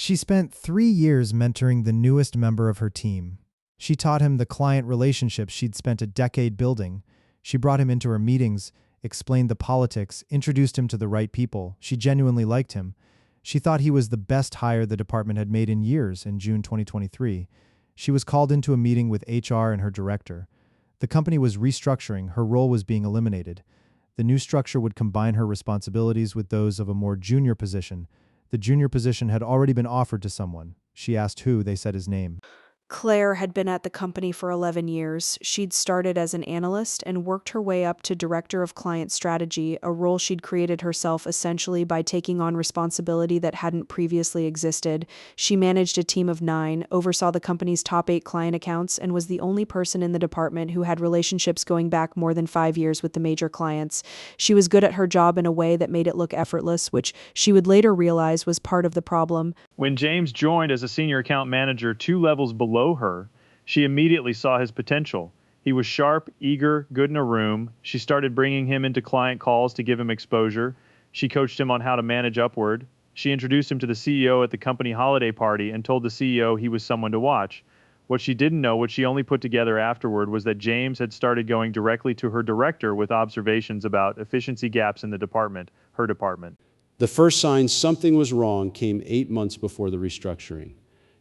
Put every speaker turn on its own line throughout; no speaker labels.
She spent 3 years mentoring the newest member of her team. She taught him the client relationships she'd spent a decade building. She brought him into her meetings, explained the politics, introduced him to the right people. She genuinely liked him. She thought he was the best hire the department had made in years in June 2023. She was called into a meeting with HR and her director. The company was restructuring, her role was being eliminated. The new structure would combine her responsibilities with those of a more junior position. The junior position had already been offered to someone. She asked who, they said his name.
Claire had been at the company for 11 years. She'd started as an analyst and worked her way up to director of client strategy, a role she'd created herself essentially by taking on responsibility that hadn't previously existed. She managed a team of 9, oversaw the company's top 8 client accounts, and was the only person in the department who had relationships going back more than 5 years with the major clients. She was good at her job in a way that made it look effortless, which she would later realize was part of the problem.
When James joined as a senior account manager 2 levels below her, she immediately saw his potential. He was sharp, eager, good in a room. She started bringing him into client calls to give him exposure. She coached him on how to manage upward. She introduced him to the CEO at the company holiday party and told the CEO he was someone to watch. What she didn't know, what she only put together afterward, was that James had started going directly to her director with observations about efficiency gaps in the department, her department.
The first sign something was wrong came 8 months before the restructuring.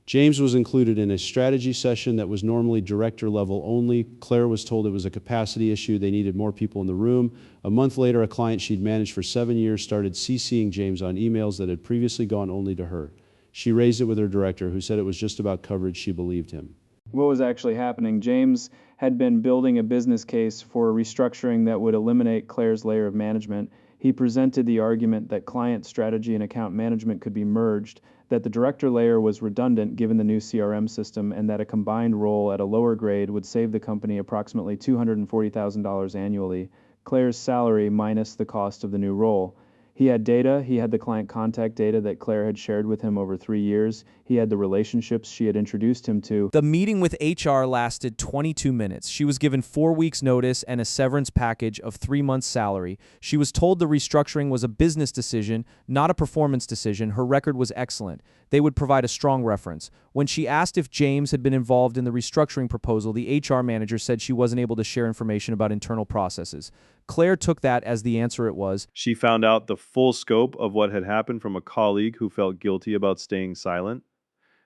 James was included in a strategy session that was normally director level only. Claire was told it was a capacity issue. They needed more people in the room. A month later, a client she'd managed for 7 years started CCing James on emails that had previously gone only to her. She raised it with her director, who said it was just about coverage. She believed him.
What was actually happening? James had been building a business case for a restructuring that would eliminate Claire's layer of management. He presented the argument that client strategy and account management could be merged, that the director layer was redundant given the new CRM system, and that a combined role at a lower grade would save the company approximately $240,000 annually, Claire's salary minus the cost of the new role. He had data. He had the client contact data that Claire had shared with him over 3 years. He had the relationships she had introduced him to.
The meeting with HR lasted 22 minutes. She was given 4 weeks' notice and a severance package of 3 months' salary. She was told the restructuring was a business decision, not a performance decision. Her record was excellent. They would provide a strong reference. When she asked if James had been involved in the restructuring proposal, the HR manager said she wasn't able to share information about internal processes. Claire took that as the answer it was.
She found out the full scope of what had happened from a colleague who felt guilty about staying silent.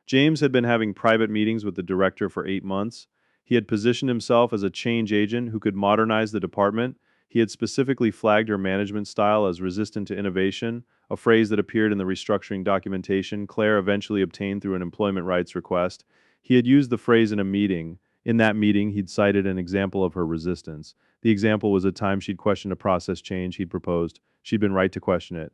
James had been having private meetings with the director for 8 months. He had positioned himself as a change agent who could modernize the department. He had specifically flagged her management style as resistant to innovation, a phrase that appeared in the restructuring documentation Claire eventually obtained through an employment rights request. He had used the phrase in a meeting. In that meeting, he'd cited an example of her resistance. The example was a time she'd questioned a process change he'd proposed. She'd been right to question it.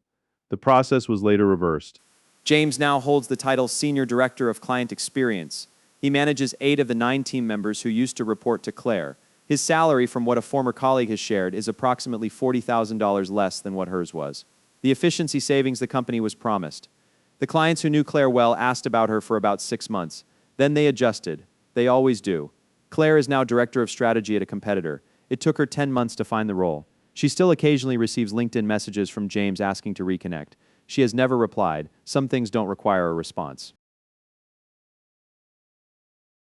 The process was later reversed.
James now holds the title Senior Director of Client Experience. He manages 8 of the 9 team members who used to report to Claire. His salary, from what a former colleague has shared, is approximately $40,000 less than what hers was. The efficiency savings the company was promised. The clients who knew Claire well asked about her for about 6 months. Then they adjusted. They always do. Claire is now Director of Strategy at a competitor. It took her 10 months to find the role. She still occasionally receives LinkedIn messages from James asking to reconnect. She has never replied. Some things don't require a response.